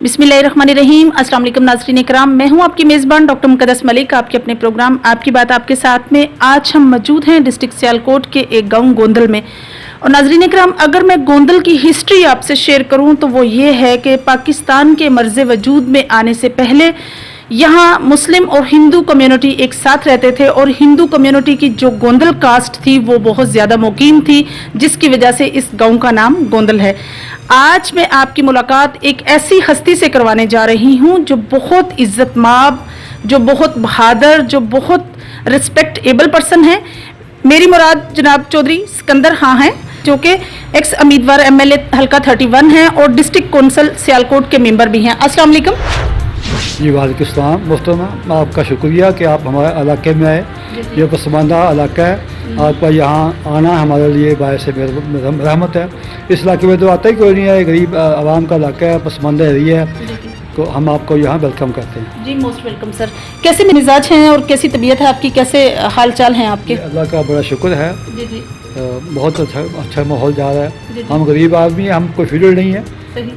बिस्मिल्लाहिर्रहमानिर्रहीम। अस्सलाम वालेकुम नाज़रीन इकराम, मैं हूं आपकी मेज़बान डॉक्टर मुक़द्दस मलिक। आपके अपने प्रोग्राम आपकी बात आपके साथ में आज हम मौजूद हैं डिस्ट्रिक्ट सियालकोट के एक गांव गोंदल में। और नाज़रीन इकराम, अगर मैं गोंदल की हिस्ट्री आपसे शेयर करूं तो वो ये है कि पाकिस्तान के मर्ज़ वजूद में आने से पहले यहाँ मुस्लिम और हिंदू कम्युनिटी एक साथ रहते थे और हिंदू कम्युनिटी की जो गोंदल कास्ट थी वो बहुत ज़्यादा मुकीम थी, जिसकी वजह से इस गांव का नाम गोंदल है। आज मैं आपकी मुलाकात एक ऐसी हस्ती से करवाने जा रही हूँ जो बहुत इज्जतमाब, जो बहुत बहादुर, जो बहुत रिस्पेक्टेबल पर्सन है। मेरी मुराद जनाब चौधरी सिकंदर खां हैं, जो कि एक्स उम्मीदवार एमएलए हल्का 31 हैं और डिस्ट्रिक्ट कौंसिल सियालकोट के मेंबर भी हैं। अस्सलाम वालेकुम। जी वालेकुम सलाम मोहतरमा, आपका शुक्रिया कि आप हमारे इलाके में आए। ये पसमानदा इलाका है, आपका यहाँ आना हमारे लिए बायस रहमत है। इस इलाके में तो आता ही कोई नहीं है, गरीब आवाम का इलाका है, पसमानदा एरिया है, तो हम आपको यहाँ वेलकम करते हैं। जी मोस्ट वेलकम सर। कैसे मिजाज हैं और कैसी तबीयत है आपकी, कैसे हाल चाल हैं आपके? अल्लाह का बड़ा शुक्र है। जी जी। बहुत अच्छा माहौल जा रहा है। हम गरीब आदमी हैं, हम कोई फील्ड नहीं है।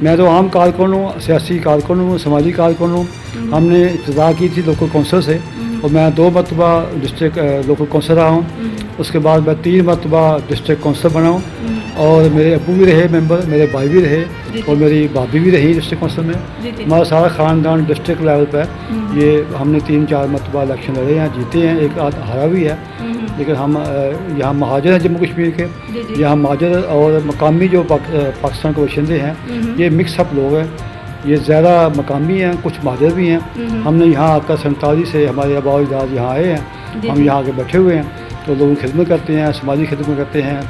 मैं तो आम कारकुन हूँ, सियासी कारकुन हूँ, समाजी कारकुन हूँ। हमने इब्तिदा की थी लोकल कौंसिल से और मैं 2 मरतबा डिस्ट्रिक्ट लोकल कौंसिल रहा हूँ। उसके बाद मैं 3 मरतबा डिस्ट्रिक्ट कौंसिल बना हूँ और मेरे अबू भी रहे मेंबर, मेरे भाई भी रहे और मेरी भाभी भी रही डिस्ट्रिक्ट कौंसिल में। हमारा सारा ख़ानदान डिस्ट्रिक्ट लेवल पर ये हमने 3-4 मरतबा इलेक्शन लड़े हैं, जीते हैं, एक आध हारा भी है। लेकिन हम यहाँ महाजर हैं जम्मू कश्मीर के, यहाँ महाजर और मकामी जो पाकिस्तान के बाशिंदे हैं ये मिक्स अप लोग हैं। ये ज़्यादा मकामी हैं, कुछ महाजर भी हैं। हमने यहाँ आकर 47 से हमारे आबा अजदाद यहाँ आए हैं, हम यहाँ आके बैठे हुए हैं, तो लोगों की खिदमत करते हैं, समाजी खिदमत करते हैं,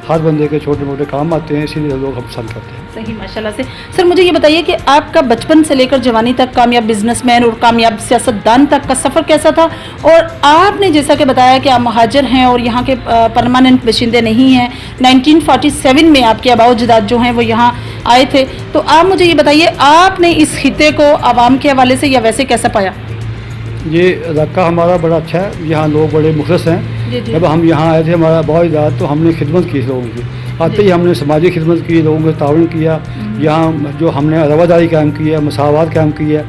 हर बंदे के छोटे मोटे काम आते हैं, इसीलिए लोग हम पसंद करते हैं। सही, माशाल्लाह से। सर मुझे ये बताइए कि आपका बचपन से लेकर जवानी तक कामयाब बिजनेसमैन और कामयाब सियासतदान तक का सफ़र कैसा था? और आपने जैसा कि बताया कि आप महाजर हैं और यहाँ के परमानेंट बाशिंदे नहीं हैं, 1947 में आपके आबा अजदाद जो हैं वो यहाँ आए थे, तो आप मुझे ये बताइए आपने इस खिते को आवाम के हवाले से या वैसे कैसा पाया? ये इलाका हमारा बड़ा अच्छा है, यहाँ लोग बड़े मुखलिस हैं। जब हम यहाँ आए थे हमारा आबा अजदाद, तो हमने खिदमत की लोगों की, आते ही हमने समाजी खिदमत की, लोगों को ताउन किया। यहाँ जो हमने रवादारी कायम की है, मसावत कायम की है,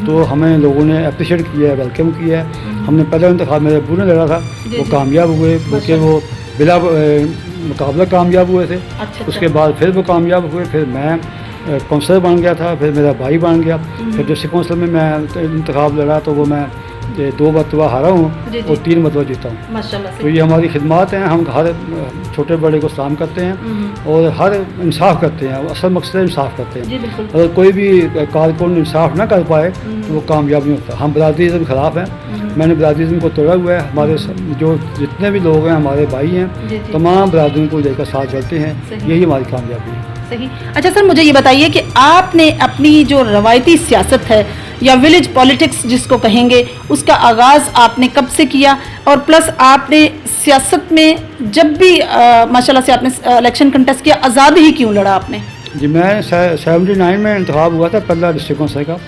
तो हमें लोगों ने अप्रिशिएट किया है, वेलकम किया है। हमने पहले इंतखाब मेरे अबू ने लड़ा था, वो कामयाब हुए, क्योंकि वो बिला मुकाबला कामयाब हुए थे। उसके बाद फिर वो कामयाब हुए, फिर मैं कौंसलर बन गया था, फिर मेरा भाई बन गया, फिर डिस्ट्रिक्ट कौंसिल में मैं इंतखाब लड़ा तो वो मैं 2 मरतबा हारा हूँ और 3 मरतबा जीता हूँ। माशाल्लाह से। तो ये हमारी खिदमत हैं, हम हर छोटे बड़े को सलाम करते हैं और हर इंसाफ करते हैं। असल मकसद है इंसाफ करते हैं। अगर कोई भी कारकुन इंसाफ ना कर पाए तो वो कामयाब नहीं होता। हम बरादरीज़म के ख़िलाफ़ हैं, मैंने बरादरीज़म को तोड़ा हुआ है। हमारे जो जितने भी लोग हैं हमारे भाई हैं, तमाम बरादरियों को लेकर साथ चलते हैं, यही हमारी कामयाबी है। सही। अच्छा सर मुझे ये बताइए कि आपने अपनी जो रवायती सियासत है या विलेज पॉलिटिक्स जिसको कहेंगे, उसका आगाज़ आपने कब से किया? और प्लस आपने सियासत में जब भी माशाल्लाह से आपने इलेक्शन कंटेस्ट किया, आज़ाद ही क्यों लड़ा आपने? जी मैं 79 में इंतखाब हुआ था पहला डिस्ट्रिक्ट कौंसिल का।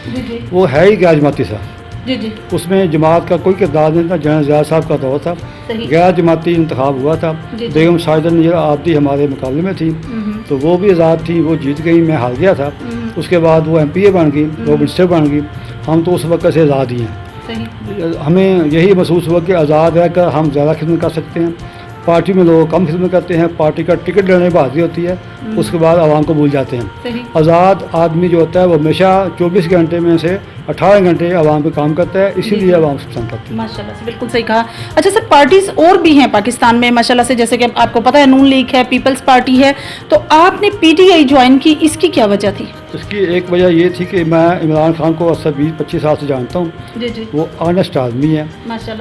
वो है ही गैर जमाती था। जी जी। उसमें जमात का कोई किरदार नहीं था, जनरल ज़िया साहब का दौर था, गैर जमाती इंतखाब हुआ था। बेगम साजिदा नज़ीर आबदी हमारे मुकाबले में थी, तो वो भी आज़ाद थी, वो जीत गई, मैं हार गया था। उसके बाद वो MPA बन गई, वो मिनिस्टर बन गई। हम तो उस वक्त से आज़ाद ही हैं। हमें यही महसूस हुआ कि आज़ाद है कर हम ज़्यादा खिदमत कर सकते हैं। पार्टी में लोग कम खिदमत करते हैं, पार्टी का टिकट लेने की बहादुरी होती है, उसके बाद आवाम को भूल जाते हैं। आज़ाद आदमी जो होता है वो हमेशा 24 घंटे में से 18 घंटे आवाम पे काम करता है, इसीलिए आवाम से पसंद करती है। माशाल्लाह से, बिल्कुल सही कहा। अच्छा सर, पार्टीज और भी हैं पाकिस्तान में माशाल्लाह से, जैसे कि आपको पता है नून लीग है, पीपल्स पार्टी है, तो आपने PTI ज्वाइन की, इसकी क्या वजह थी? इसकी एक वजह ये थी कि मैं इमरान खान को अक्सर 20-25 साल से जानता हूँ। वो ऑनेस्ट आदमी है।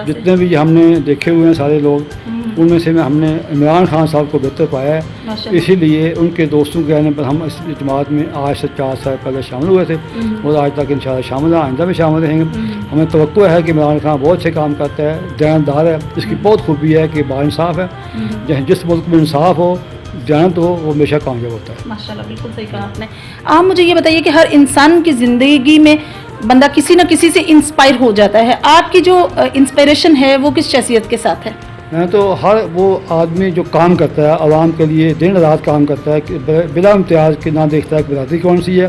जितने भी हमने देखे हुए हैं सारे लोग, उनमें से हमने इमरान खान साहब को बेहतर पाया है। इसीलिए उनके दोस्तों के कहने पर हम इस जमात में आज से 4 साल पहले शामिल हुए थे और आज तक इंशाल्लाह शामिल हैं, आइंदा भी शामिल रहेंगे। हमें तवक्को है कि इमरान खान बहुत अच्छे काम करता है, दयानतदार है। इसकी बहुत खूबी है कि बाइंसाफ़ है। जिस मुल्क में इंसाफ हो, जानत हो, वो हमेशा कामयाब होता है। माशाल्लाह, बिल्कुल सही कहा आपने। आप मुझे ये बताइए कि हर इंसान की ज़िंदगी में बंदा किसी न किसी से इंस्पायर हो जाता है। आपकी जो इंस्पिरेशन है वो किस शख्सियत के साथ है? میں تو ہر وہ آدمی جو کام کرتا ہے عوام کے لیے دن رات کام کرتا ہے کہ بلا امتیاز کے نہ دیکھتا ہے کہ برادری کون سی ہے،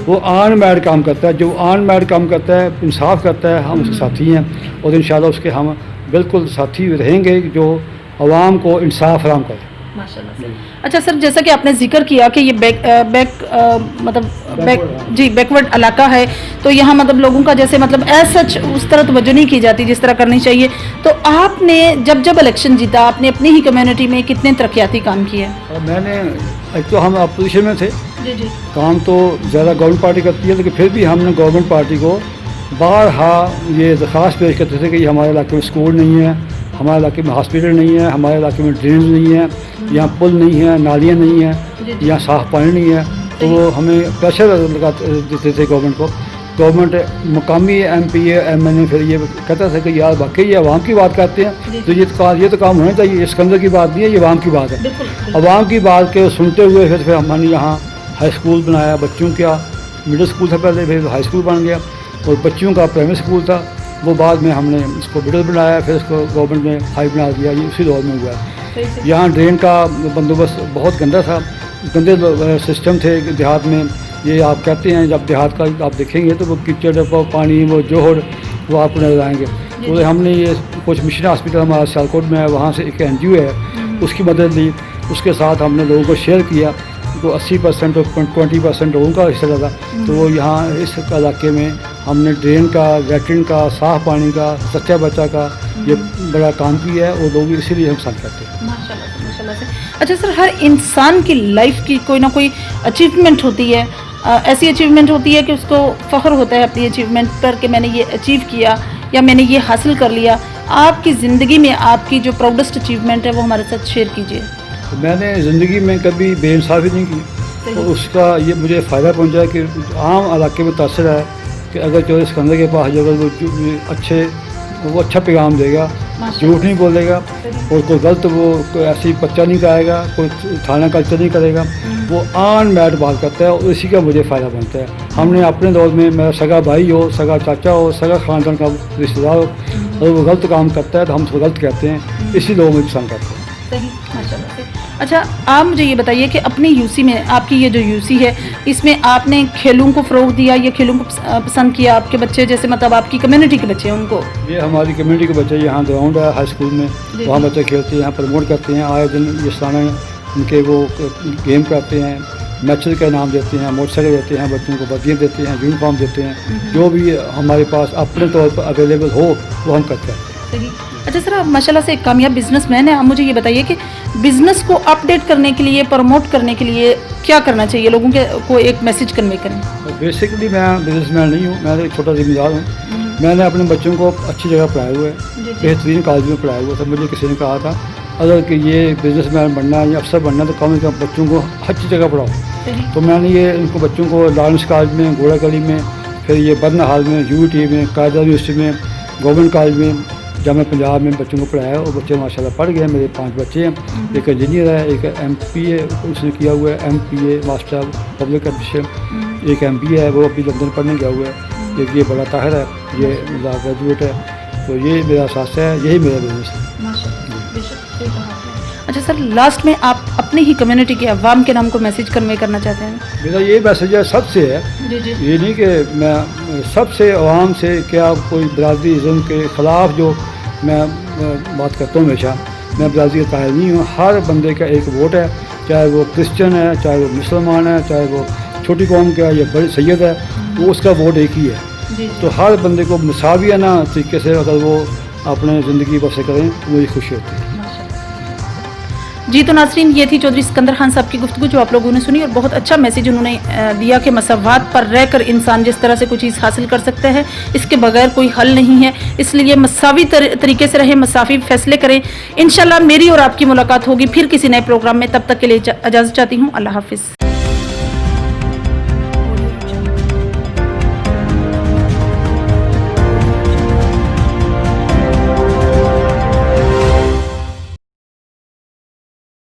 وہ آن میڈ کام کرتا ہے. جو آن میڈ کام کرتا ہے انصاف کرتا ہے، ہم اس کے ساتھی ہیں اور انشاءاللہ اس کے ہم بالکل ساتھی رہیں گے جو عوام کو انصاف فراہم کرے. ماشاءاللہ سے. اچھا سر، جیسا کہ آپ نے ذکر کیا کہ یہ بیکورڈ علاقہ ہے، تو یہاں مطلب لوگوں کا جیسے مطلب ایز سچ اس طرح توجہ نہیں کی جاتی جس طرح کرنی چاہیے. تو آپ نے جب الیکشن جیتا، آپ نے اپنی ہی کمیونٹی میں کتنے ترقیاتی کام کیے ہیں؟ میں نے ایک تو ہم اپوزیشن میں تھے، جی جی کام تو زیادہ گورنمنٹ پارٹی کرتی ہے، لیکن پھر بھی ہم نے گورنمنٹ پارٹی کو بارہا یہ درخواست پیش کرتے تھے کہ یہ ہمارے علاقے میں اسکول نہیں ہے، ہمارے علاقے میں ہاسپٹل نہیں ہے، ہمارے علاقے میں ڈرینز نہیں ہے، یہاں پل نہیں ہے، نالیاں نہیں ہیں، یہاں صاف پانی نہیں ہے. تو وہ ہمیں پریشر دیتے تھے گورنمنٹ کو. گورنمنٹ مقامی M P A M N A پھر یہ کہتا تھا کہ یار واقعی یہ عوام کی بات کرتے ہیں تو یہ تو کام ہونا چاہیے. اسکندر کی بات نہیں ہے، یہ عوام کی بات ہے. عوام کی بات کے سنتے ہوئے پھر ہم نے یہاں ہائی اسکول بنایا بچوں کا. مڈل اسکول تھا پہلے، پھر ہائی اسکول بن گیا اور بچوں کا پرائمری اسکول تھا. وہ بعد میں ہم نے اس کو مڈل بنایا، پھر اس کو گورنمنٹ نے ہائی بنا دیا. یہ اسی دور میں ہوا ہے. یہاں ڈرین کا بندوبست بہت گندا تھا، گندے سسٹم تھے دیہات میں. یہ آپ کہتے ہیں جب دیہات کا آپ دیکھیں گے تو وہ کچڑ پانی وہ جوہر وہ آپ کو نظر آئیں گے. تو ہم نے یہ کچھ مشن ہاسپٹل ہمارا سیالکوٹ میں ہے، وہاں سے ایک NGO ہے، اس کی مدد لی. اس کے ساتھ ہم نے لوگوں کو شیئر کیا تو 80% اور 20% لوگوں کا حصہ تھا. تو وہ یہاں اس علاقے میں ہم نے ڈرین کا، لیٹرین کا، صاف پانی کا، سچا بچہ کا یہ بڑا کام کیا ہے اور لوگ اسی لیے ہم پسند کرتے ہیں. ماشاءاللہ سے. اچھا سر، ہر انسان کی لائف کی کوئی نہ کوئی اچیومنٹ ہوتی ہے، ایسی اچیومنٹ ہوتی ہے کہ اس کو فخر ہوتا ہے اپنی اچیومنٹ پر کہ میں نے یہ اچیو کیا یا میں نے یہ حاصل کر لیا. آپ کی زندگی میں آپ کی جو پراؤڈسٹ اچیومنٹ ہے وہ ہمارے ساتھ شیئر کیجیے. میں نے زندگی میں کبھی بے انصافی نہیں کی اور اس کا یہ مجھے فائدہ پہنچا ہے کہ عام علاقے میں تاثر ہے کہ اگر جو اسکندر کے پاس جو وہ اچھا پیغام دے گا، جھوٹ نہیں بولے گا اور کوئی غلط کوئی ایسی پرچہ نہیں کرائے گا، کوئی تھانہ کلچر نہیں کرے گا، وہ آن میٹ بات کرتا ہے اور اسی کا مجھے فائدہ پہنچتا ہے. ہم نے اپنے دور میں میرا سگا بھائی ہو، سگا چاچا ہو، سگا خاندان کا رشتہ دار ہو، اگر وہ غلط کام کرتا ہے تو ہم اس کو غلط کہتے ہیں، اسی لوگوں میں پسند کرتے ہیں. ماشاءاللہ سے. اچھا آپ مجھے یہ بتائیے کہ اپنی UC میں آپ کی یہ جو UC ہے اس میں آپ نے کھیلوں کو فروغ دیا، یہ کھیلوں کو پسند کیا آپ کے بچے، جیسے مطلب آپ کی کمیونٹی کے بچے ہیں ان کو؟ یہ ہماری کمیونٹی کے بچے، یہاں گراؤنڈ ہے ہائی اسکول میں، وہاں بچے کھیلتے ہیں، یہاں پروموٹ کرتے ہیں. آئے دن یہ سالانہ ان کے وہ گیم کرتے ہیں، میچز کا انعام دیتے ہیں، موٹر سائیکل دیتے ہیں، بچوں کو وردیاں دیتے ہیں، یونیفارم دیتے ہیں. جو بھی ہمارے پاس اپنے طور پر اویلیبل ہو وہ ہم کرتے ہیں. اچھا سر، آپ ماشاءاللہ سے ایک کامیاب بزنس مین ہیں. آپ مجھے یہ بتائیے کہ بزنس کو اپڈیٹ کرنے کے لیے، پروموٹ کرنے کے لیے کیا کرنا چاہیے، لوگوں کو ایک میسج کنوے کریں. بیسکلی میں بزنس مین نہیں ہوں، میں ایک چھوٹا ذمہ دار ہوں. میں نے اپنے بچوں کو اچھی جگہ پڑھایا ہوا ہے، بہترین کالج میں پڑھایا ہوا تھا. مجھے کسی نے کہا تھا اگر کہ یہ بزنس مین بننا ہے یا افسر بننا ہے تو کم از کم بچوں کو اچھی جگہ پڑھاؤ. تو میں نے یہ ان کو بچوں کو لارنس کالج میں، گھوڑا گلی میں، پھر یہ برن ہال میں، UT میں، قائدہ یونیورسٹی میں، گورنمنٹ کالج میں، جامعہ پنجاب میں بچوں کو پڑھایا اور بچے ماشاءاللہ پڑھ گئے. میرے 5 بچے ہیں، ایک انجینئر ہے، ایک MPA اس نے کیا ہوا ہے، MPA ماسٹر پبلک ایڈمنسٹریشن، ایک MBA ہے وہ ابھی لندن پڑھنے گیا ہوا ہے، ایک یہ بڑا طاہر ہے، یہ گریجویٹ ہے. تو یہ میرا ساتھ ہے، یہی میرا بزنس ہے. اچھا سر، لاسٹ میں آپ اپنی ہی کمیونٹی کے عوام کے نام کو میسج کنوے کرنا چاہتے ہیں؟ میرا یہ میسج ہے سب سے ہے، یہ نہیں کہ میں سب سے عوام سے کیا کوئی برادری ازم کے خلاف جو میں بات کرتا ہوں ہمیشہ. میں برادری کا قائل نہیں ہوں. ہر بندے کا ایک ووٹ ہے، چاہے وہ کرسچن ہے، چاہے وہ مسلمان ہے، چاہے وہ چھوٹی قوم کا یا بڑی سید ہے، وہ اس کا ووٹ ایک ہی ہے. تو ہر بندے کو مساویانہ طریقے سے اگر وہ اپنے زندگی بسر کریں تو مجھے خوشی ہوتی ہے. جی تو ناظرین، یہ تھی چودھری سکندر خان صاحب کی گفتگو جو آپ لوگوں نے سنی، اور بہت اچھا میسج انہوں نے دیا کہ مساوات پر رہ کر انسان جس طرح سے کوئی چیز حاصل کر سکتا ہے اس کے بغیر کوئی حل نہیں ہے. اس لیے مساوی طریقے سے رہیں، مساوی فیصلے کریں. انشاءاللہ میری اور آپ کی ملاقات ہوگی پھر کسی نئے پروگرام میں. تب تک کے لیے اجازت چاہتی ہوں. اللہ حافظ.